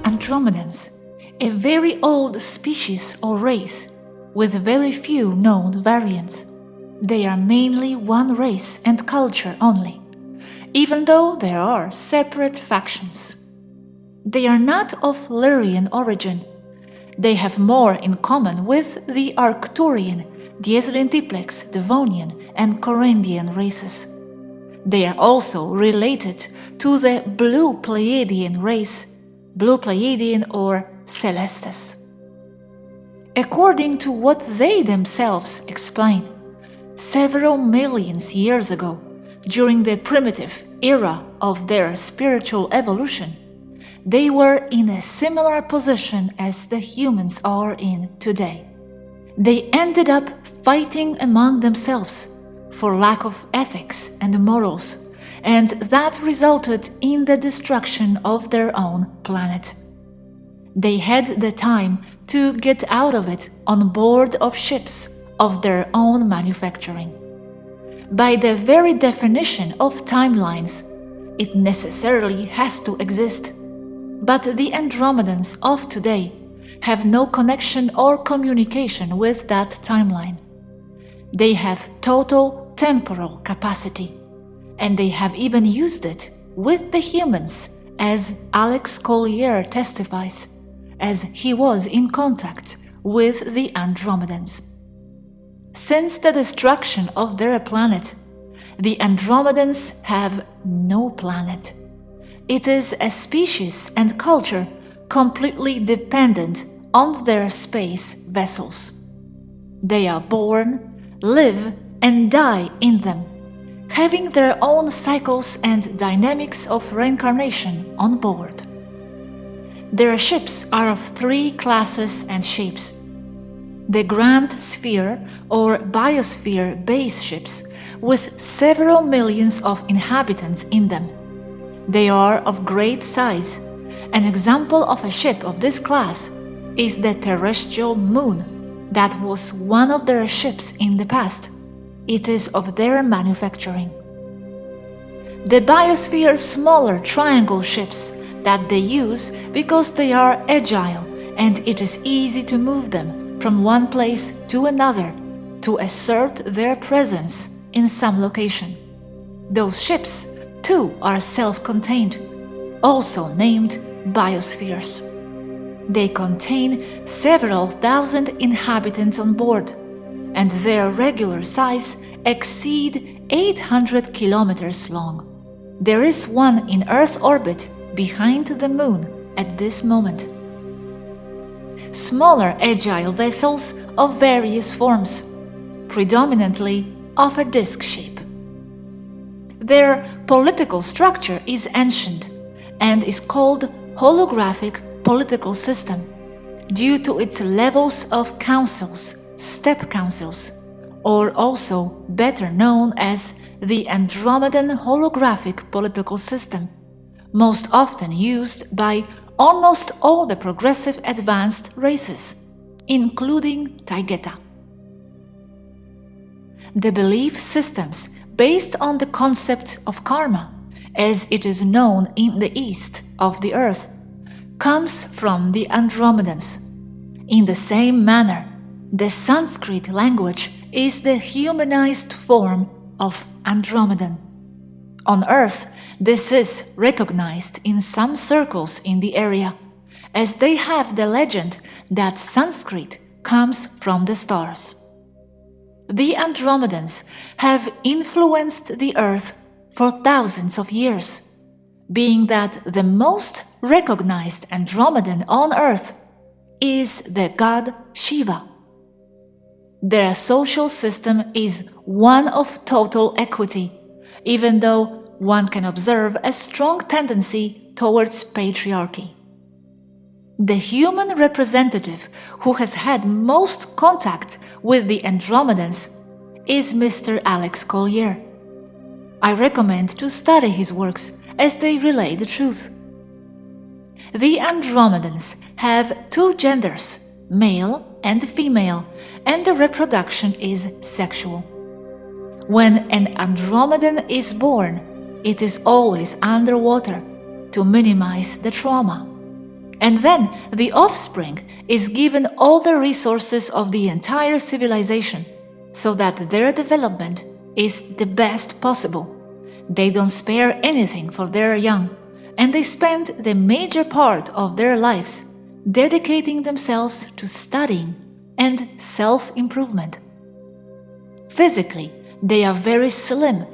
Andromedans, a very old species or race, with very few known variants. They are mainly one race and culture only, even though there are separate factions. They are not of Lyrian origin. They have more in common with the Arcturian, Diezlintiplex, Devonian and Corinthian races. They are also related to the Blue Pleiadian race, Blue Pleiadian or Celestes. According to what they themselves explain, several millions years ago, during the primitive era of their spiritual evolution, they were in a similar position as the humans are in today. They ended up fighting among themselves for lack of ethics and morals, and that resulted in the destruction of their own planet. They had the time to get out of it on board of ships of their own manufacturing. By the very definition of timelines, it necessarily has to exist, but the Andromedans of today have no connection or communication with that timeline. They have total temporal capacity, and they have even used it with the humans, as Alex Collier testifies, as he was in contact with the Andromedans. Since the destruction of their planet, the Andromedans have no planet. It is a species and culture completely dependent on their space vessels. They are born, live, and die in them, having their own cycles and dynamics of reincarnation on board. Their ships are of three classes and shapes: the Grand Sphere or Biosphere base ships, with several millions of inhabitants in them. They are of great size. An example of a ship of this class is the terrestrial Moon, that was one of their ships in the past. It is of their manufacturing. The Biosphere smaller triangle ships that they use because they are agile and it is easy to move them from one place to another to assert their presence in some location. Those ships too are self-contained, also named biospheres. They contain several thousand inhabitants on board, and their regular size exceed 800 kilometers long. There is one in Earth orbit behind the Moon at this moment. Smaller agile vessels of various forms, predominantly of a disc shape. Their political structure is ancient and is called holographic political system due to its levels of councils, step councils, or also better known as the Andromedan holographic political system, most often used by almost all the progressive advanced races, including Taygeta. The belief systems based on the concept of karma, as it is known in the east of the earth, comes from the Andromedans. In the same manner, the Sanskrit language is the humanized form of Andromedan. On Earth, this is recognized in some circles in the area, as they have the legend that Sanskrit comes from the stars. The Andromedans have influenced the Earth for thousands of years, being that the most recognized Andromedan on Earth is the god Shiva. Their social system is one of total equity, even though one can observe a strong tendency towards patriarchy. The human representative who has had most contact with the Andromedans is Mr. Alex Collier. I recommend to study his works as they relay the truth. The Andromedans have two genders, male and female, and the reproduction is sexual. When an Andromedan is born, it is always underwater to minimize the trauma. And then the offspring is given all the resources of the entire civilization so that their development is the best possible. They don't spare anything for their young, and they spend the major part of their lives dedicating themselves to studying and self-improvement. Physically, they are very slim,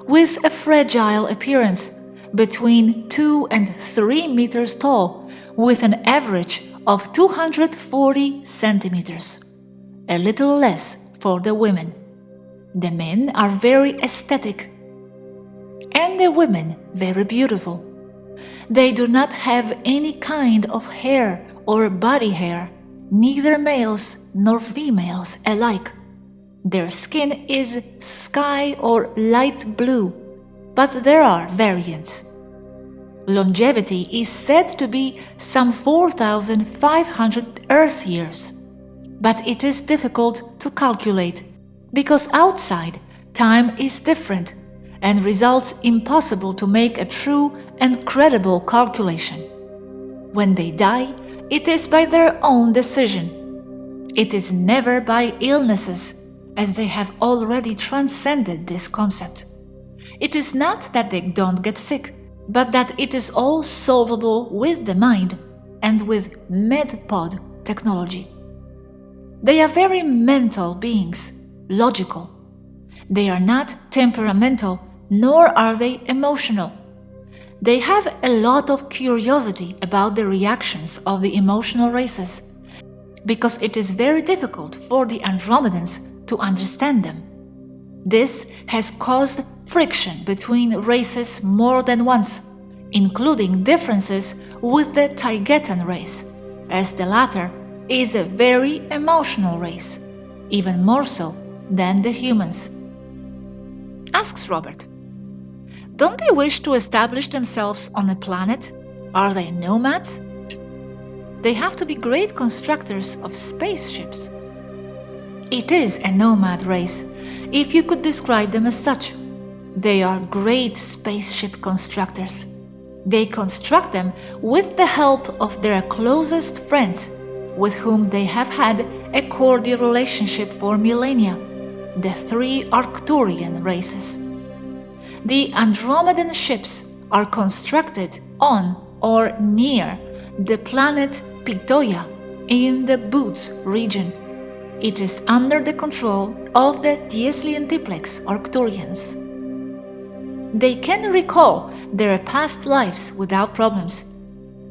with a fragile appearance, between 2 and 3 meters tall, with an average of 240 centimeters, a little less for the women. The men are very aesthetic, and the women very beautiful. They do not have any kind of hair or body hair, neither males nor females alike. Their skin is sky or light blue, but there are variants. Longevity is said to be some 4,500 Earth years, but it is difficult to calculate because outside time is different and results impossible to make a true and credible calculation. When they die, it is by their own decision. It is never by illnesses, as they have already transcended this concept. It is not that they don't get sick, but that it is all solvable with the mind and with MedPod technology. They are very mental beings, logical. They are not temperamental, nor are they emotional. They have a lot of curiosity about the reactions of the emotional races, because it is very difficult for the Andromedans to understand them. This has caused friction between races more than once, including differences with the Taygetan race, as the latter is a very emotional race, even more so than the humans. Asks Robert, don't they wish to establish themselves on a planet? Are they nomads? They have to be great constructors of spaceships. It is a nomad race, if you could describe them as such. They are great spaceship constructors. They construct them with the help of their closest friends, with whom they have had a cordial relationship for millennia, the 3 Arcturian races. The Andromedan ships are constructed on or near the planet Pitoia in the Boots region. It is under the control of the Tiesliantiplex Arcturians. They can recall their past lives without problems,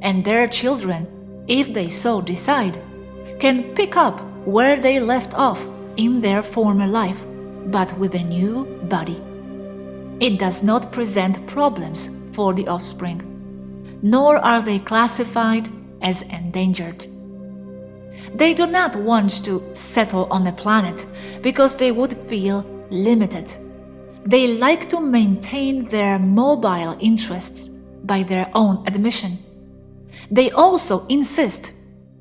and their children, if they so decide, can pick up where they left off in their former life, but with a new body. It does not present problems for the offspring, nor are they classified as endangered. They do not want to settle on a planet because they would feel limited. They like to maintain their mobile interests by their own admission. They also insist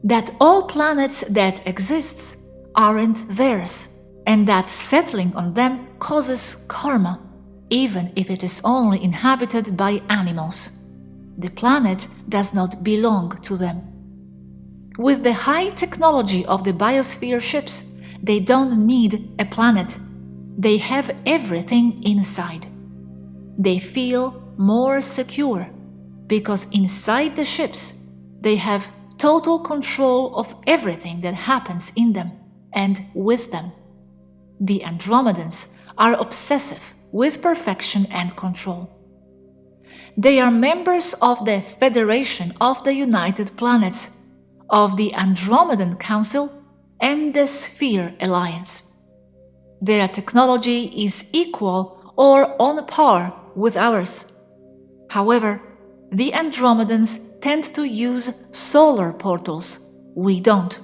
that all planets that exist aren't theirs, and that settling on them causes karma, even if it is only inhabited by animals. The planet does not belong to them. With the high technology of the biosphere ships, they don't need a planet. They have everything inside. They feel more secure because inside the ships they have total control of everything that happens in them and with them. The Andromedans are obsessive with perfection and control. They are members of the Federation of the United Planets, of the Andromedan Council, and the Sphere Alliance. Their technology is equal or on par with ours. However, the Andromedans tend to use solar portals. We don't.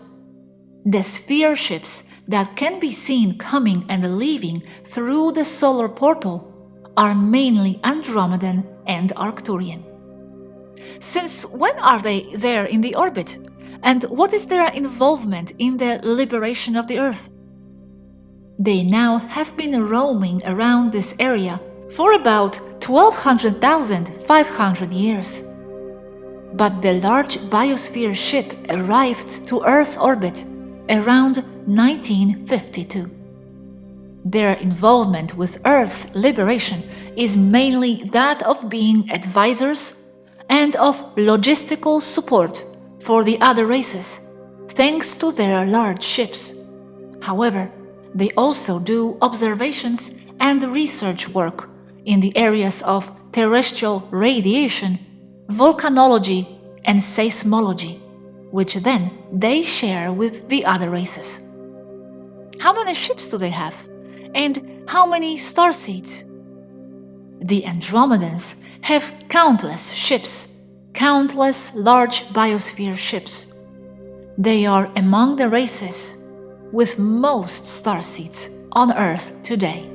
The sphere ships that can be seen coming and leaving through the solar portal are mainly Andromedan and Arcturian. Since when are they there in the orbit? And what is their involvement in the liberation of the Earth? They now have been roaming around this area for about 12,500 years. But the large biosphere ship arrived to Earth's orbit around 1952. Their involvement with Earth's liberation is mainly that of being advisors and of logistical support for the other races, thanks to their large ships. However, they also do observations and research work in the areas of terrestrial radiation, volcanology, and seismology, which then they share with the other races. How many ships do they have? And how many starseeds? The Andromedans have countless ships, countless large biosphere ships. They are among the races with most starseeds on Earth today.